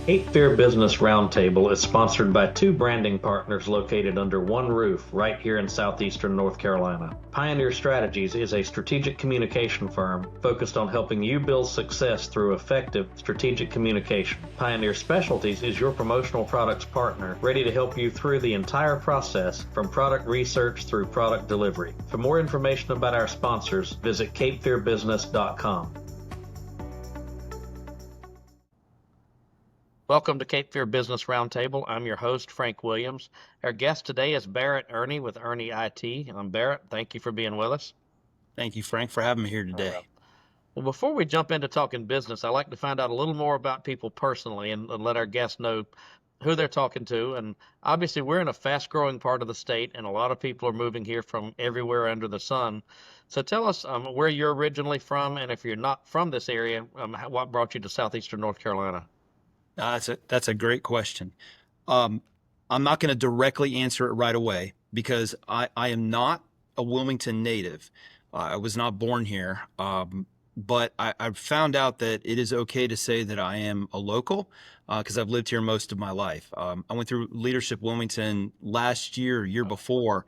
Cape Fear Business Roundtable is sponsored by two branding partners located under one roof right here in southeastern North Carolina. Pioneer Strategies is a strategic communication firm focused on helping you build success through effective strategic communication. Pioneer Specialties is your promotional products partner, ready to help you through the entire process from product research through product delivery. For more information about our sponsors, visit capefearbusiness.com. Welcome to Cape Fear Business Roundtable. I'm your host, Frank Williams. Our guest today is Barrett Earney with Earney IT. Barrett, thank you for being with us. Thank you, Frank, for having me here today. Well, before we jump into talking business, I like to find out a little more about people personally and let our guests know who they're talking to. And obviously, we're in a fast-growing part of the state, and a lot of people are moving here from everywhere under the sun. So tell us where you're originally from, and if you're not from this area, what brought you to southeastern North Carolina? That's a great question. Um, I'm not going to directly answer it right away because I am not a Wilmington native. I was not born here, but I've found out that it is okay to say that I am a local because I've lived here most of my life. I went through Leadership Wilmington last year, year before,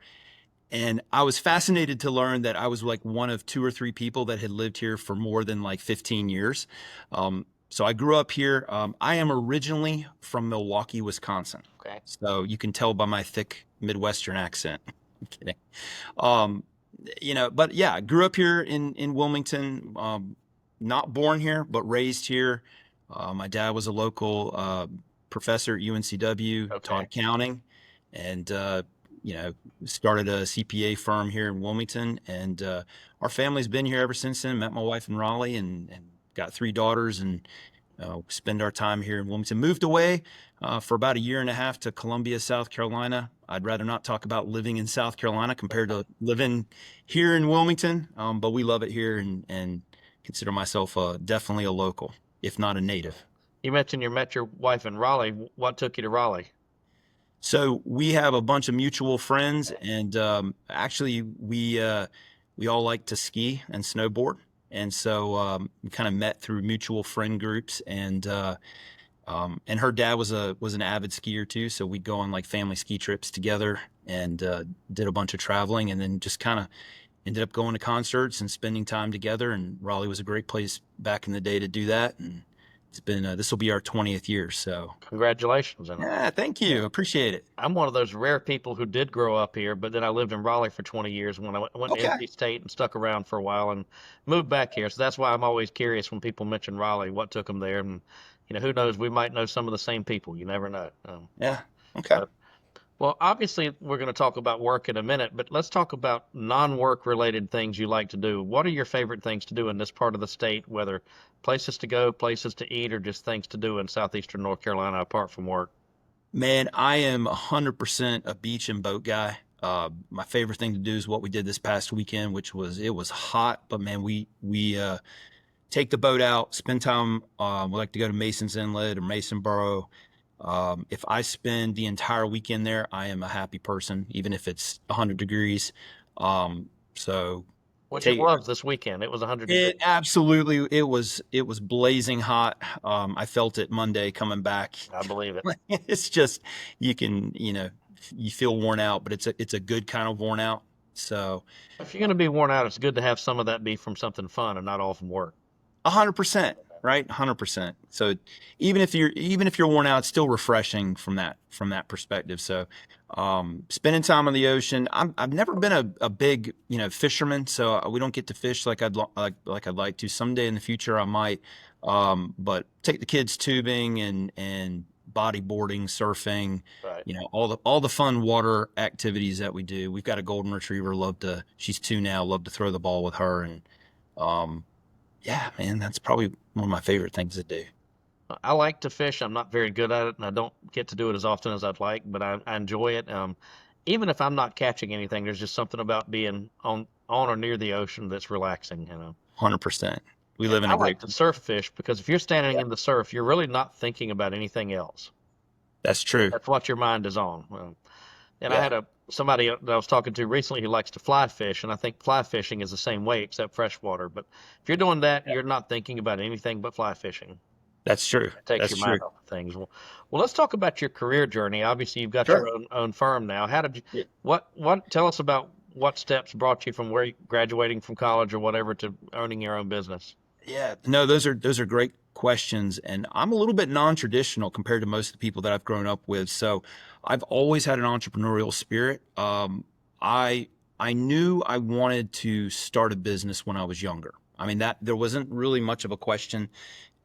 and I was fascinated to learn that I was like one of two or three people that had lived here for more than like 15 years. So I grew up here. I am originally from Milwaukee, Wisconsin. Okay. So you can tell by my thick Midwestern accent. I'm kidding. Um, but yeah, I grew up here in Wilmington. Not born here, but raised here. My dad was a local professor at UNCW, taught Okay. accounting, and started a CPA firm here in Wilmington. And our family's been here ever since then. Met my wife in Raleigh and got three daughters and spend our time here in Wilmington. Moved away for about a year and a half to Columbia, South Carolina. I'd rather not talk about living in South Carolina compared to living here in Wilmington, but we love it here and consider myself definitely a local, if not a native. You mentioned you met your wife in Raleigh. What took you to Raleigh? So we have a bunch of mutual friends, and actually we all like to ski and snowboard, and so we kind of met through mutual friend groups. And her dad was an avid skier too, so we'd go on like family ski trips together and did a bunch of traveling, and then just kind of ended up going to concerts and spending time together. And Raleigh was a great place back in the day to do that. And it's been this will be our 20th year, so Congratulations. And yeah, thank you, appreciate it. I'm one of those rare people who did grow up here, but then I lived in Raleigh for 20 years when I went to Okay. NC State and stuck around for a while and moved back here. So that's why I'm always curious when people mention Raleigh, what took them there. And, who knows, we might know some of the same people. You never know. Yeah. Okay. But, well, obviously, we're going to talk about work in a minute, but let's talk about non-work related things you like to do. What are your favorite things to do in this part of the state, whether places to go, places to eat, or just things to do in southeastern North Carolina apart from work? Man, I am 100% a beach and boat guy. My favorite thing to do is what we did this past weekend, which was it was hot, but man, we take the boat out, spend time. We like to go to Mason's Inlet or Mason Borough. If I spend the entire weekend there, I am a happy person, even if it's 100 degrees. So Which it take was this weekend. It was 100 it degrees. absolutely it was blazing hot. I felt it Monday coming back. I believe it. It's just you can you feel worn out, but it's a good kind of worn out. So If you're going to be worn out, it's good to have some of that be from something fun and not all from work. 100%, right? 100%. So even if you're worn out, it's still refreshing from that perspective. So spending time on the ocean. I've never been a big fisherman, so we don't get to fish like I'd like to. Someday in the future, I might. But take the kids tubing and bodyboarding, surfing, Right. all the fun water activities that we do. We've got a golden retriever. She's 2 now. Love to throw the ball with her and. Um, yeah, man, that's probably one of my favorite things to do. I like to fish. I'm not very good at it, and I don't get to do it as often as I'd like, but I enjoy it. Even if I'm not catching anything, there's just something about being on or near the ocean that's relaxing. 100%. We And live in I a great. like to surf fish because if you're standing Yeah, in the surf, you're really not thinking about anything else. that's true. That's what your mind is on. And I Yeah, had somebody that I was talking to recently who likes to fly fish, and I think fly fishing is the same way except freshwater. But if you're doing that, yeah, you're not thinking about anything but fly fishing. That's true. It takes That's your true. mind off of things. Well, let's talk about your career journey. Obviously, you've got your Sure. own firm now. How did you, Yeah. tell us about what steps brought you from where you graduating from college or whatever to owning your own business? Yeah. No, those are great questions, and I'm a little bit non-traditional compared to most of the people that I've grown up with. So I've always had an entrepreneurial spirit. I I knew I wanted to start a business when I was younger. I mean, that there wasn't really much of a question.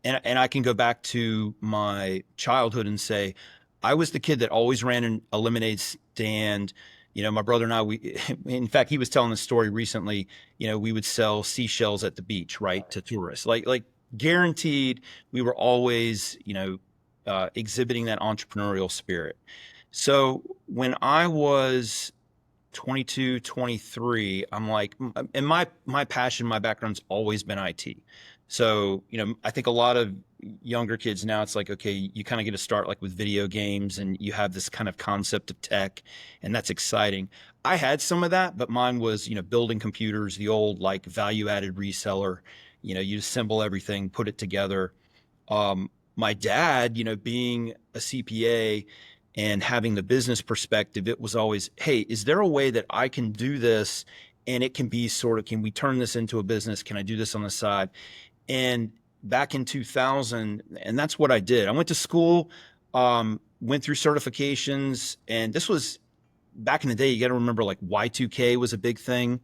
And I can go back to my childhood and say, I was the kid that always ran a lemonade stand. You know, my brother and I, in fact, he was telling the story recently, we would sell seashells at the beach, right, to tourists. Like guaranteed, we were always, exhibiting that entrepreneurial spirit. So when I was 22, 23, I'm like, and my passion, my background's always been IT. So, I think a lot of younger kids now, it's like, okay, you kind of get to start like with video games and you have this kind of concept of tech, and that's exciting. I had some of that, but mine was, building computers, the old like value added reseller. You assemble everything, put it together. My dad, being a CPA and having the business perspective, it was always, hey, is there a way that I can do this and it can be sort of, can we turn this into a business? Can I do this on the side? And back in 2000, and that's what I did. I went to school, went through certifications, and this was back in the day. You got to remember, like Y2K was a big thing.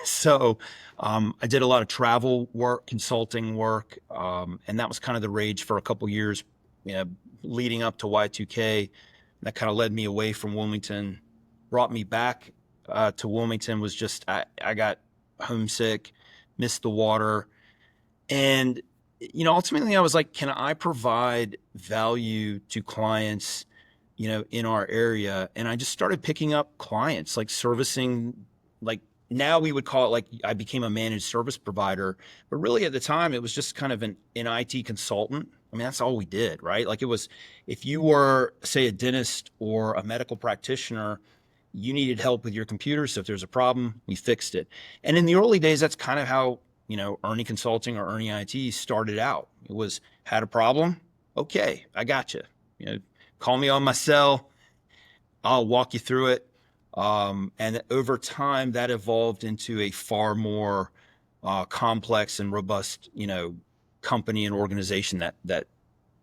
So I did a lot of travel work, consulting work, and that was kind of the rage for a couple years, leading up to Y2K. That kind of led me away from Wilmington, brought me back to Wilmington. Was just I got homesick, missed the water, and ultimately I was like, can I provide value to clients, in our area? And I just started picking up clients, like servicing, like now we would call it, like I became a managed service provider, but really at the time it was just kind of an IT consultant. I mean, that's all we did, right? Like it was, if you were, say, a dentist or a medical practitioner, you needed help with your computer. So if there's a problem, we fixed it. And in the early days, that's kind of how, Earney Consulting or Earney IT started out. It was, had a problem. Okay, I got you. Call me on my cell. I'll walk you through it. And over time, that evolved into a far more complex and robust, company and organization that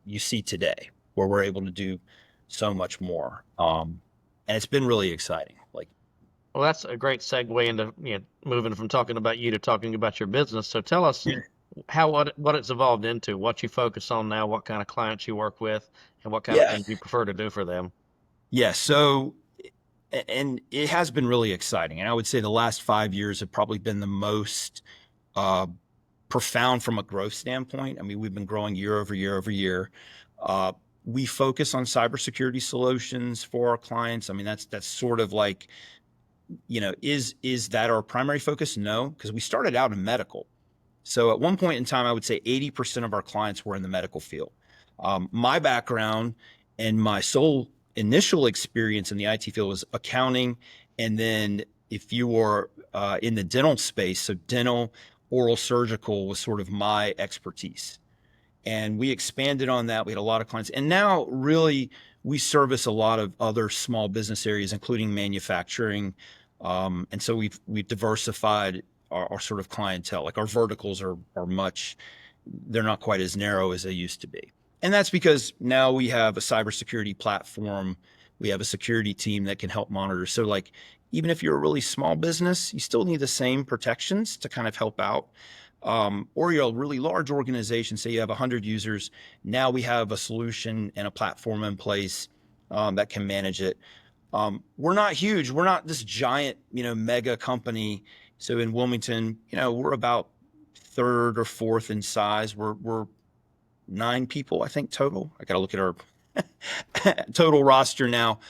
you see today, where we're able to do so much more. And it's been really exciting. Like, Well, that's a great segue into moving from talking about you to talking about your business. So tell us how what it's evolved into, what you focus on now, what kind of clients you work with, and what kind of yeah, things you prefer to do for them. yeah. So, and it has been really exciting. And I would say the last 5 years have probably been the most uh, profound from a growth standpoint. I mean, we've been growing year over year over year. Uh, we focus on cybersecurity solutions for our clients. I mean, that's sort of like, is that our primary focus? No, because we started out in medical. So at one point in time, I would say 80% of our clients were in the medical field. My background and my sole initial experience in the IT field was accounting. And then if you were in the dental space, so dental, oral surgical was sort of my expertise. And we expanded on that. We had a lot of clients. And now really we service a lot of other small business areas, including manufacturing. And so we've diversified our sort of clientele. Like our verticals are much, they're not quite as narrow as they used to be. And that's because now we have a cybersecurity platform. We have a security team that can help monitor. So like, even if you're a really small business, you still need the same protections to kind of help out. Or you're a really large organization, say you have 100 users. Now we have a solution and a platform in place that can manage it. We're not huge. We're not this giant, mega company. So in Wilmington, we're about third or fourth in size. We're 9 people, I think, total. I got to look at our total roster now.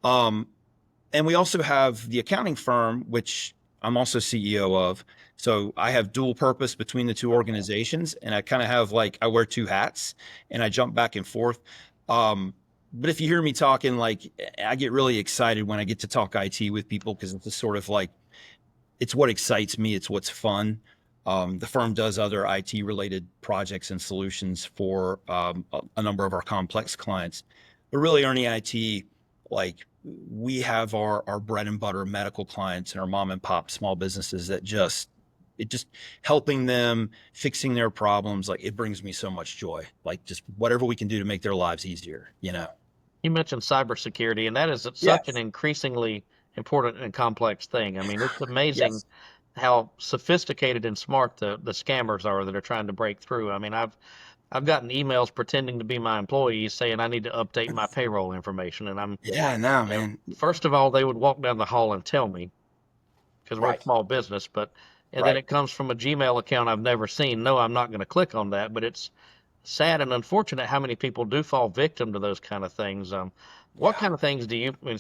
And we also have the accounting firm, which I'm also CEO of. So I have dual purpose between the two organizations, and I kind of have like I wear two hats, and I jump back and forth. But if you hear me talking, like I get really excited when I get to talk IT with people because it's just sort of like it's what excites me. It's what's fun. The firm does other IT related projects and solutions for a number of our complex clients. But really, Earney IT, like we have our bread and butter medical clients and our mom and pop small businesses that just helping them, fixing their problems. Like it brings me so much joy. Like just whatever we can do to make their lives easier, you know? You mentioned cybersecurity, and that is such an Yes. increasingly important and complex thing. I mean, it's amazing Yes. how sophisticated and smart the scammers are that are trying to break through. I mean, I've gotten emails pretending to be my employees saying I need to update my payroll information, and I'm, Yeah, no, you know, man. first of all, they would walk down the hall and tell me because we're a Right. small business, but and then Right. it comes from a Gmail account I've never seen. No, I'm not going to click on that, but it's sad and unfortunate how many people do fall victim to those kind of things. What Yeah. kind of things do you, I mean,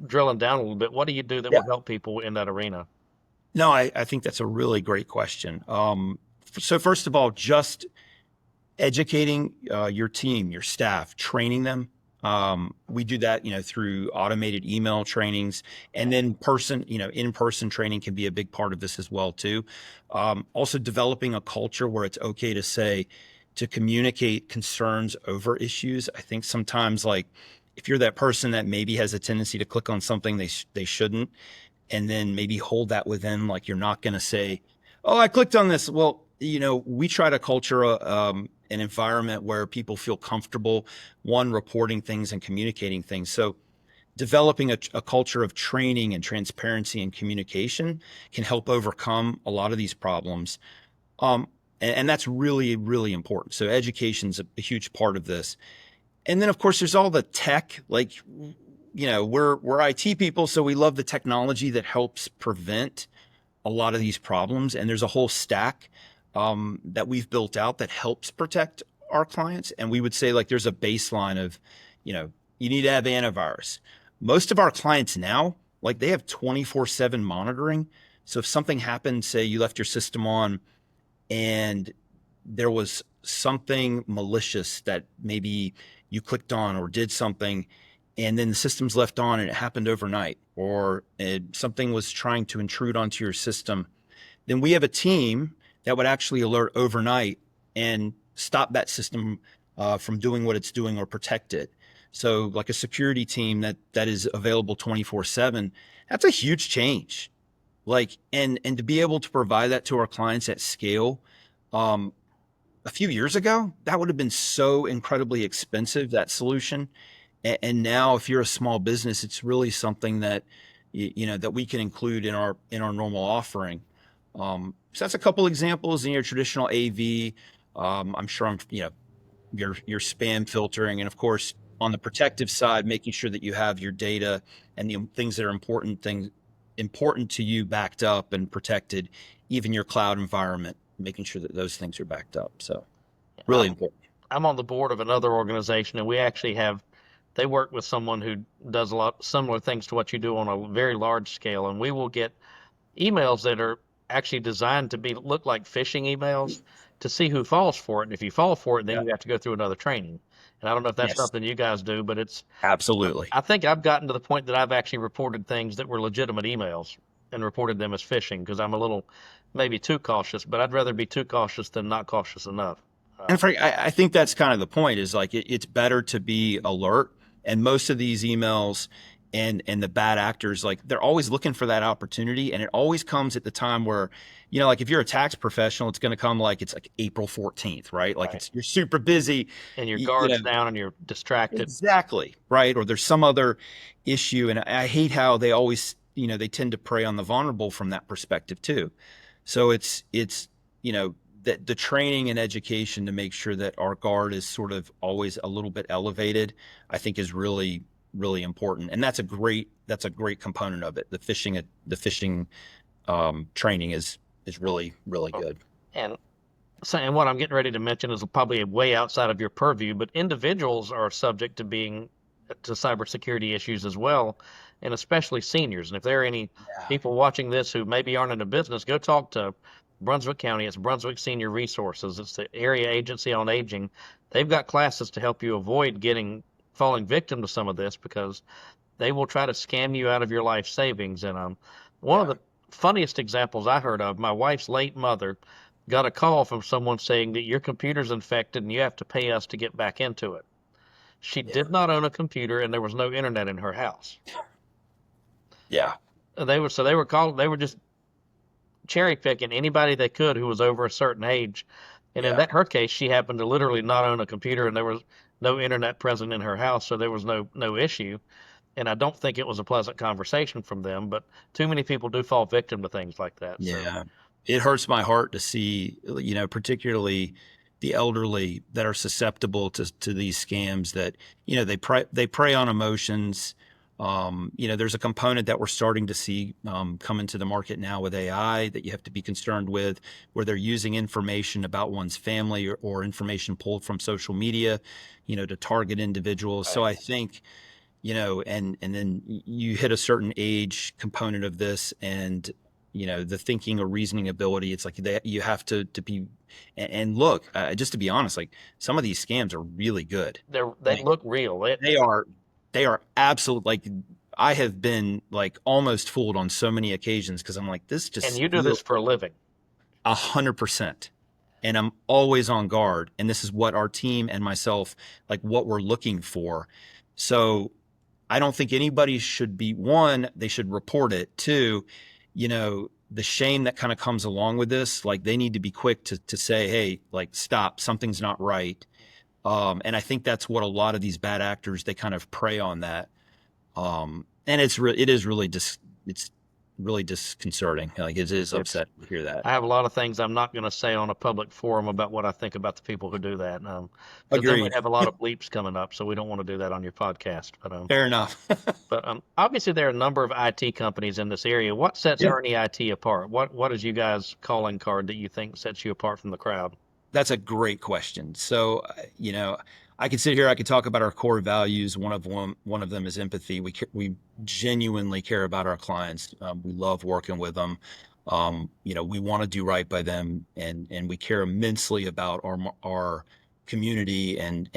drilling down a little bit, what do you do that Yeah. will help people in that arena? No, I think that's a really great question. So first of all, just educating your team, your staff, training them. We do that, through automated email trainings, and then in-person training can be a big part of this as well too. Also developing a culture where it's okay to communicate concerns over issues. I think sometimes like if you're that person that maybe has a tendency to click on something they shouldn't, and then maybe hold that within, like you're not going to say, oh, I clicked on this. Well, we try to culture an environment where people feel comfortable, one, reporting things and communicating things. So developing a culture of training and transparency and communication can help overcome a lot of these problems. And that's really, really important. So education's a huge part of this. And then of course there's all the tech, like, we're IT people, so we love the technology that helps prevent a lot of these problems. And there's a whole stack that we've built out that helps protect our clients. And we would say like there's a baseline of, you need to have antivirus. Most of our clients now, like they have 24/7 monitoring. So if something happened, say you left your system on and there was something malicious that maybe you clicked on or did something, and then the system's left on and it happened overnight, or something was trying to intrude onto your system, then we have a team that would actually alert overnight and stop that system from doing what it's doing or protect it. So like a security team that is available 24/7, that's a huge change. Like, and to be able to provide that to our clients at scale, um, a few years ago, that would have been so incredibly expensive, that solution. And now if you're a small business, it's really something that, that we can include in our normal offering. So that's a couple examples in your traditional AV. I'm sure your spam filtering, and of course on the protective side, making sure that you have your data and the things that are important to you backed up and protected, even your cloud environment, making sure that those things are backed up. So really I'm important. I'm on the board of another organization, and we actually have they work with someone who does a lot similar things to what you do on a very large scale, and we will get emails that are actually designed to be look like phishing emails to see who falls for it. And if you fall for it, then Yeah. you have to go through another training. And I don't know if that's Yes, something you guys do, but absolutely. I think I've gotten to the point that I've actually reported things that were legitimate emails and reported them as phishing because I'm a little maybe too cautious, but I'd rather be too cautious than not cautious enough. And Um, I think that's kind of the point, is like it's better to be alert. And most of these emails and the bad actors, like they're always looking for that opportunity. And it always comes at the time where, like if you're a tax professional, it's going to come like it's like April 14th, right? Like right. you're super busy, And your you, you guard's know, down and you're distracted. exactly, right? Or there's some other issue. And I hate how they always, they tend to prey on the vulnerable from that perspective too. So it's the training and education to make sure that our guard is sort of always a little bit elevated, I think is really, really important. And that's a great component of it. The phishing training is really, really good. And so, and what I'm getting ready to mention is probably way outside of your purview, but individuals are subject to being to cybersecurity issues as well, and especially seniors. And if there are any Yeah. people watching this who maybe aren't in a business, go talk to Brunswick County. It's Brunswick Senior Resources. It's the area agency on aging. They've got classes to help you avoid getting falling victim to some of this because they will try to scam you out of your life savings. And one of Yeah. the funniest examples I heard of, my wife's late mother got a call from someone saying that your computer's infected and you have to pay us to get back into it. She Yeah. did not own a computer and there was no internet in her house. Yeah. They were just cherry picking anybody they could who was over a certain age. And in Yeah. that her case, she happened to literally not own a computer and there was no internet present in her house, so there was no issue. And I don't think it was a pleasant conversation from them, but too many people do fall victim to things like that. So Yeah. It hurts my heart to see, particularly the elderly that are susceptible to these scams that, they prey on emotions. There's a component that we're starting to see come into the market now with AI that you have to be concerned with, where they're using information about one's family or information pulled from social media, to target individuals. So right. I think, and then you hit a certain age component of this, and the thinking or reasoning ability. It's like you have to be, and look, just to be honest, like some of these scams are really good. They Like look real. they are, they are absolute. Like I have been like almost fooled on so many occasions because I'm like, this And just you do this for a living. 100%. And I'm always on guard. And this is what our team and myself, like what we're looking for. So I don't think anybody should be, one, they should report it. Two, the shame that kind of comes along with this, like they need to be quick to say, hey, like stop, something's not right. And I think that's what a lot of these bad actors, they kind of prey on that. And it's really disconcerting. Like it is It's upsetting to hear that. I have a lot of things I'm not going to say on a public forum about what I think about the people who do that, because then we Agreed. have a lot of bleeps coming up, so we don't want to do that on your podcast. Fair enough. Obviously there are a number of IT companies in this area. What sets Yep. Earney IT apart? What is you guys' calling card that you think sets you apart from the crowd? That's a great question. So, I could sit here, I could talk about our core values. One of them is empathy. We genuinely care about our clients. We love working with them. We want to do right by them, and we care immensely about our community, and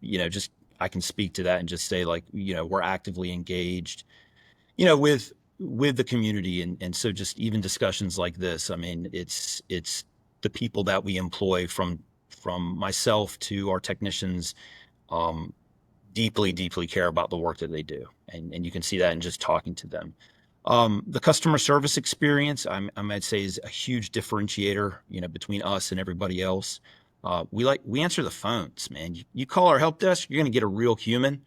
just I can speak to that and just say, like, we're actively engaged, with the community, and so just even discussions like this. I mean, it's the people that we employ, from myself to our technicians, um, deeply care about the work that they do, and you can see that in just talking to them. The customer service experience, I might say, is a huge differentiator, between us and everybody else. We answer the phones, man. You call our help desk, you're going to get a real human.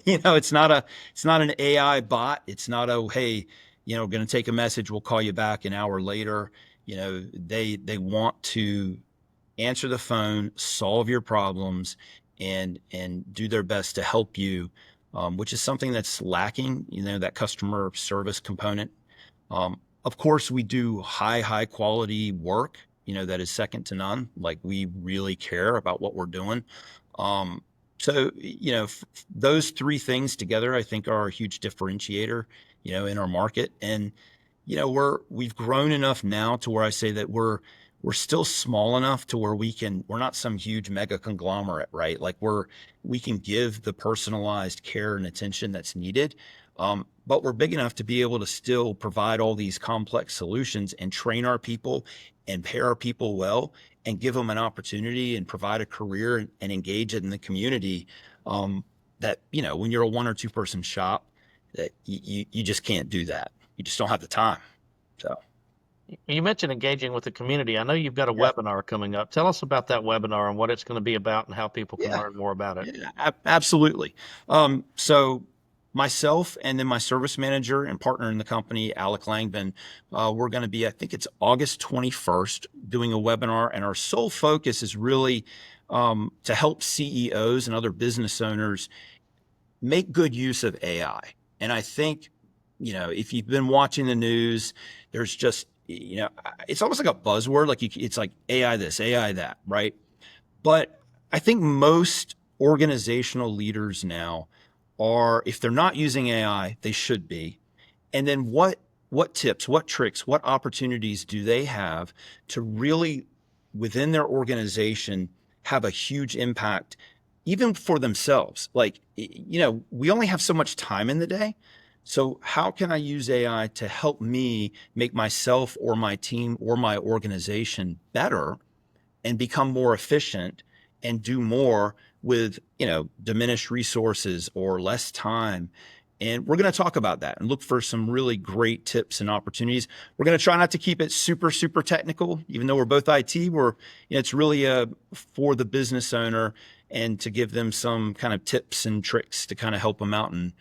It's not an AI bot. It's not hey, going to take a message. We'll call you back an hour later. They want to answer the phone, solve your problems, and do their best to help you, which is something that's lacking. That customer service component. Of course, we do high quality work, that is second to none. Like we really care about what we're doing. Um, so, those three things together, I think, are a huge differentiator, in our market. And, we've grown enough now to where I say that we're still small enough to where we're not some huge mega conglomerate, right? Like we can give the personalized care and attention that's needed. But we're big enough to be able to still provide all these complex solutions and train our people and pair our people well and give them an opportunity and provide a career and engage it in the community. That, when you're a one or two person shop, that you just can't do that. You just don't have the time. So. You mentioned engaging with the community. I know you've got a webinar coming up. Tell us about that webinar and what it's going to be about and how people can Yeah, learn more about it. yeah, absolutely. So myself and then my service manager and partner in the company, Alec Langvin, we're going to be, I think it's August 21st, doing a webinar, and our sole focus is really to help CEOs and other business owners make good use of AI. And I think, if you've been watching the news, there's just, it's almost like a buzzword, like it's like AI this, AI that, right? But I think most organizational leaders now are, if they're not using AI, they should be. And then what tips, what tricks, what opportunities do they have to really, within their organization, have a huge impact, even for themselves? Like, we only have so much time in the day. So how can I use AI to help me make myself or my team or my organization better and become more efficient and do more with, diminished resources or less time? And we're going to talk about that and look for some really great tips and opportunities. We're going to try not to keep it super, super technical, even though we're both IT. It's really for the business owner and to give them some kind of tips and tricks to kind of help them out. And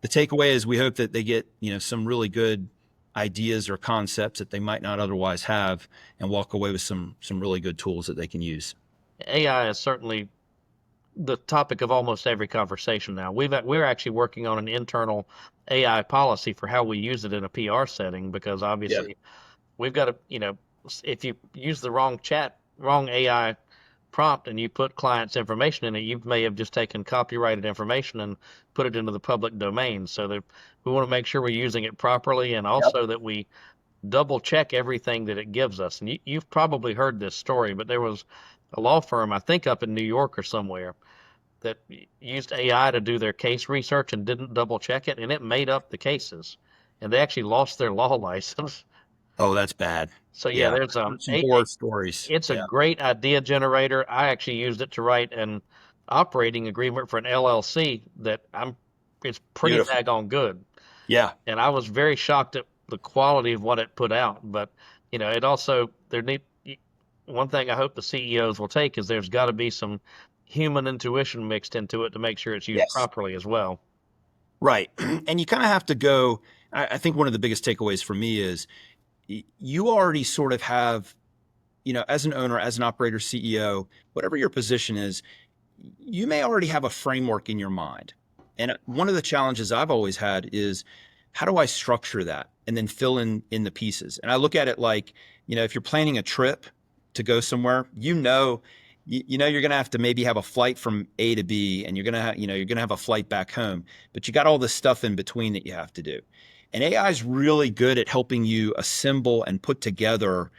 the takeaway is we hope that they get, some really good ideas or concepts that they might not otherwise have and walk away with some really good tools that they can use. AI is certainly the topic of almost every conversation now. We're actually working on an internal AI policy for how we use it in a PR setting, because Yeah. obviously we've got to, if you use the wrong AI prompt and you put clients' information in it, you may have just taken copyrighted information and put it into the public domain. So that we want to make sure we're using it properly, and Yep. also that we double check everything that it gives us. And you've probably heard this story, but there was a law firm, I think up in New York or somewhere, that used AI to do their case research and didn't double check it, and it made up the cases, and they actually lost their law license. Oh, that's bad. So yeah, Yeah. there's Heard some horror stories. it's a Yeah. great idea generator. I actually used it to write an operating agreement for an LLC that it's pretty Beautiful. daggone good. Yeah. And I was very shocked at the quality of what it put out. But, it also, one thing I hope the CEOs will take is there's got to be some human intuition mixed into it to make sure it's used Yes. properly as well. Right. And you kind of have to go. I think one of the biggest takeaways for me is you already sort of have, as an owner, as an operator, CEO, whatever your position is, you may already have a framework in your mind. And one of the challenges I've always had is how do I structure that and then fill in the pieces? And I look at it like, if you're planning a trip to go somewhere, you're going to have to maybe have a flight from A to B, and you're going to have a flight back home, but you got all this stuff in between that you have to do. And AI is really good at helping you assemble and put together,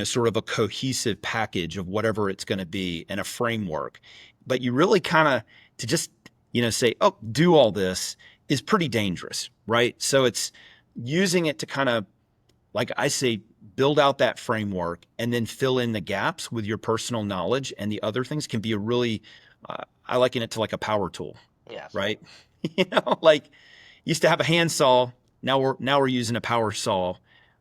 sort of a cohesive package of whatever it's going to be and a framework. But you really kind of to just, say, oh, do all this is pretty dangerous, right? So it's using it to kind of, like I say, build out that framework and then fill in the gaps with your personal knowledge, and the other things can be a really, I liken it to like a power tool, Yes. right? Like used to have a handsaw. Now we're using a power saw.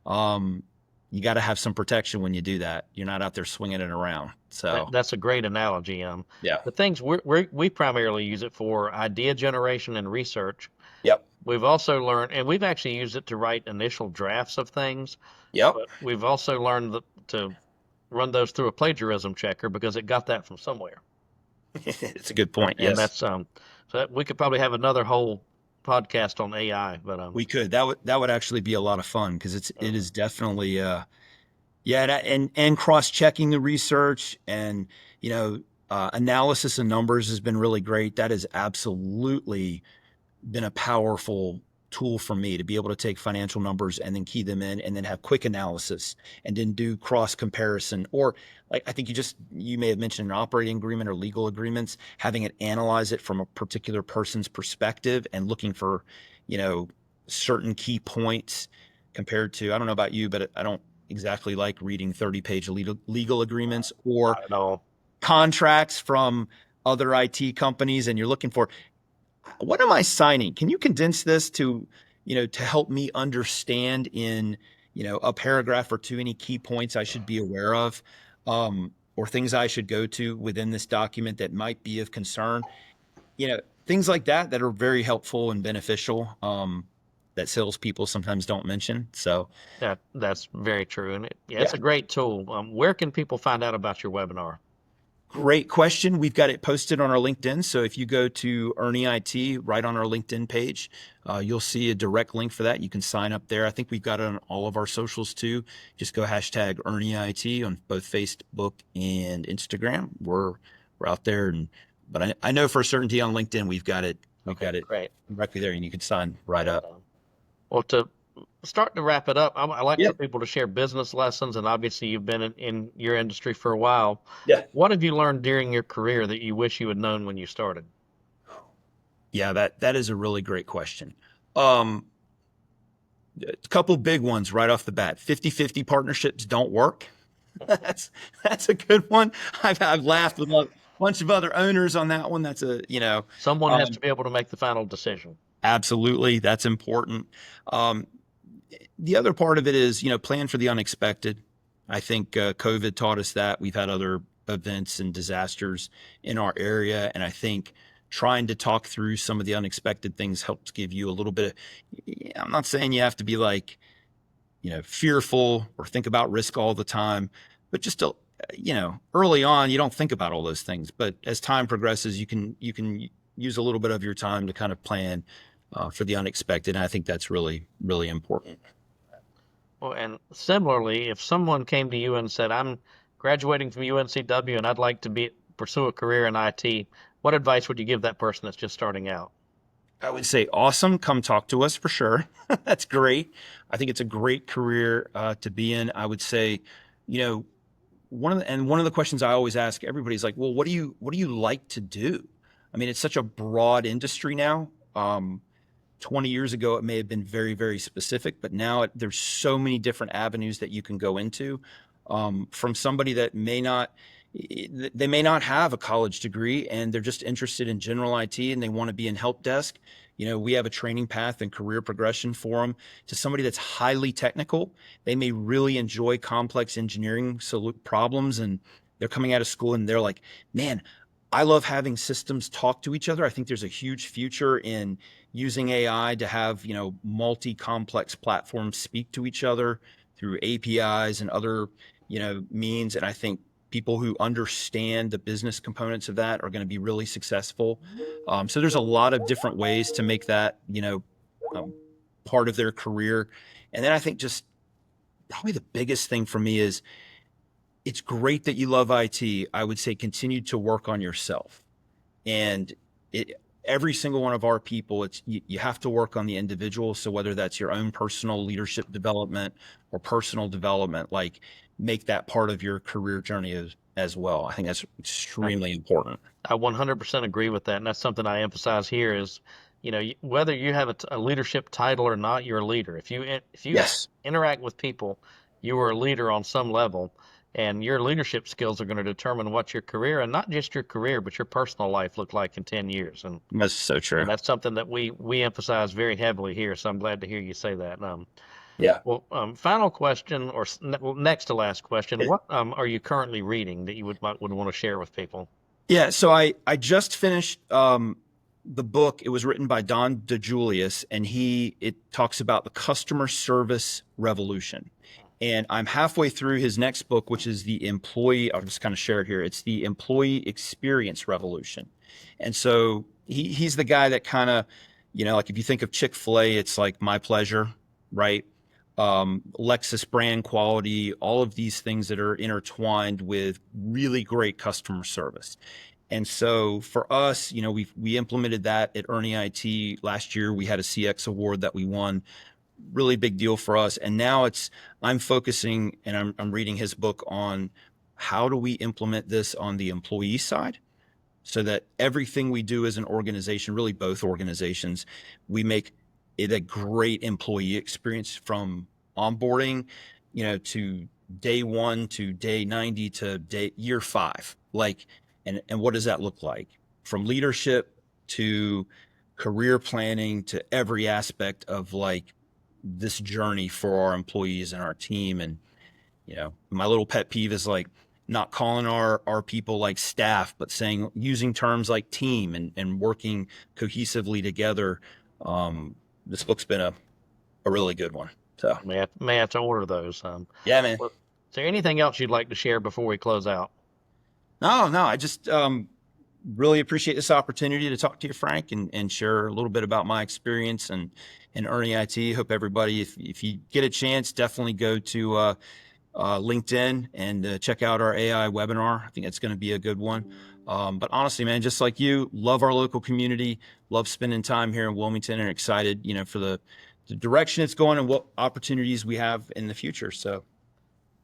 You got to have some protection when you do that. You're not out there swinging it around. So That's a great analogy. yeah. The things we primarily use it for idea generation and research. Yep. We've also learned, and we've actually used it to write initial drafts of things, Yep. but we've also learned to run those through a plagiarism checker because it got that from somewhere. It's a good point. And Yes. that's so that we could probably have another whole podcast on AI, but We could. That would actually be a lot of fun because it is definitely yeah, and cross-checking the research and analysis of numbers has been really great. That has absolutely been a powerful tool for me to be able to take financial numbers and then key them in and then have quick analysis and then do cross comparison. Or like I think you may have mentioned an operating agreement or legal agreements, having it analyze it from a particular person's perspective and looking for, you know, certain key points compared to, I don't know about you, but I don't exactly like reading 30-page legal agreements or not at all. contracts from other IT companies, and you're looking for, what am I signing? Can you condense this to, to help me understand in, a paragraph or two, any key points I should be aware of, or things I should go to within this document that might be of concern, things like that are very helpful and beneficial, that salespeople sometimes don't mention. So That's very true, and it's yeah. a great tool. Where can people find out about your webinar? Great question. We've got it posted on our LinkedIn. So if you go to Earney IT, right on our LinkedIn page, you'll see a direct link for that. You can sign up there. I think we've got it on all of our socials too. Just go hashtag Earney IT on both Facebook and Instagram. We're out there, but I know for certainty on LinkedIn we've got it. We've Okay, got it great. directly there, and you can sign right up. Well, to start to wrap it up, I like Yeah. for people to share business lessons, and obviously you've been in your industry for a while. Yeah. What have you learned during your career that you wish you had known when you started? Yeah, that is a really great question. Um, a couple big ones right off the bat. 50-50 partnerships don't work. That's a good one. I've laughed with a bunch of other owners on that one. That's a, Someone has um, to be able to make the final decision. absolutely, that's important. Um, the other part of it is, plan for the unexpected. I think COVID taught us that. We've had other events and disasters in our area, and I think trying to talk through some of the unexpected things helps give you a little bit of, I'm not saying you have to be like, fearful or think about risk all the time, but just to, early on, you don't think about all those things. But as time progresses, you can use a little bit of your time to kind of plan for the unexpected. And I think that's really, really important. Well, and similarly, if someone came to you and said, "I'm graduating from UNCW and I'd like to pursue a career in IT," what advice would you give that person that's just starting out? I would say awesome. Come talk to us for sure. That's great. I think it's a great career to be in. I would say, you know, one of the questions I always ask everybody is like, well, what do you like to do? I mean, it's such a broad industry now. 20 years ago, it may have been very, very specific, but now there's so many different avenues that you can go into. From somebody that they may not have a college degree and they're just interested in general IT and they want to be in help desk. We have a training path and career progression for them. To somebody that's highly technical, they may really enjoy complex engineering problems, and they're coming out of school and they're like, man, I love having systems talk to each other. I think there's a huge future in using AI to have, multi-complex platforms speak to each other through APIs and other, means. And I think people who understand the business components of that are going to be really successful. So there's a lot of different ways to make that, um, part of their career. And then I think just probably the biggest thing for me is it's great that you love IT. I would say continue to work on yourself. And every single one of our people, you have to work on the individual. So whether that's your own personal leadership development or personal development, like make that part of your career journey as well. I think that's I, extremely important. I 100% agree with that, and that's something I emphasize here is, whether you have a leadership title or not, you're a leader. If you Yes. interact with people, you are a leader on some level, and your leadership skills are going to determine what your career, and not just your career, but your personal life look like in 10 years. That's so true. And that's something that we emphasize very heavily here. So I'm glad to hear you say that. Yeah. Well, final question, or well, next to last question, It- what are you currently reading that you would want to share with people? Yeah. So I just finished the book. It was written by Don DeJulius, and it talks about the customer service revolution. And I'm halfway through his next book, which is the employee. I'll just kind of share it here. It's the employee experience revolution. And so he's the guy that kind of, like if you think of Chick-fil-A, it's like my pleasure, right? Lexus brand quality, all of these things that are intertwined with really great customer service. And so for us, we implemented that at Earney IT last year. We had a CX award that we won, really big deal for us. And now I'm focusing and I'm reading his book on how do we implement this on the employee side so that everything we do as an organization, really both organizations, we make it a great employee experience from onboarding, to day one to day 90 to year 5. Like, and what does that look like? From leadership to career planning to every aspect of like this journey for our employees and our team. And my little pet peeve is like not calling our people like staff, but using terms like team and working cohesively together. This book's been a really good one. So May have to order those. yeah, man. Well, is there anything else you'd like to share before we close out? No, I just really appreciate this opportunity to talk to you, Frank, and share a little bit about my experience and Earney IT. Hope everybody, if you get a chance, definitely go to LinkedIn and check out our AI webinar. I think it's going to be a good one. But honestly, man, just like you, love our local community, love spending time here in Wilmington, and excited, for the direction it's going and what opportunities we have in the future. So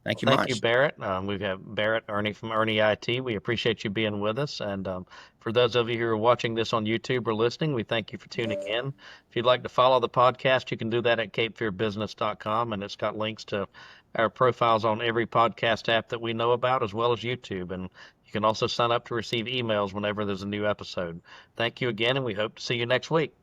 Thank you Thank you, much. Barrett. We've got Barrett Earney from Earney IT. We appreciate you being with us. And for those of you who are watching this on YouTube or listening, we thank you for tuning in. If you'd like to follow the podcast, you can do that at capefearbusiness.com, and it's got links to our profiles on every podcast app that we know about, as well as YouTube. And you can also sign up to receive emails whenever there's a new episode. Thank you again, and we hope to see you next week.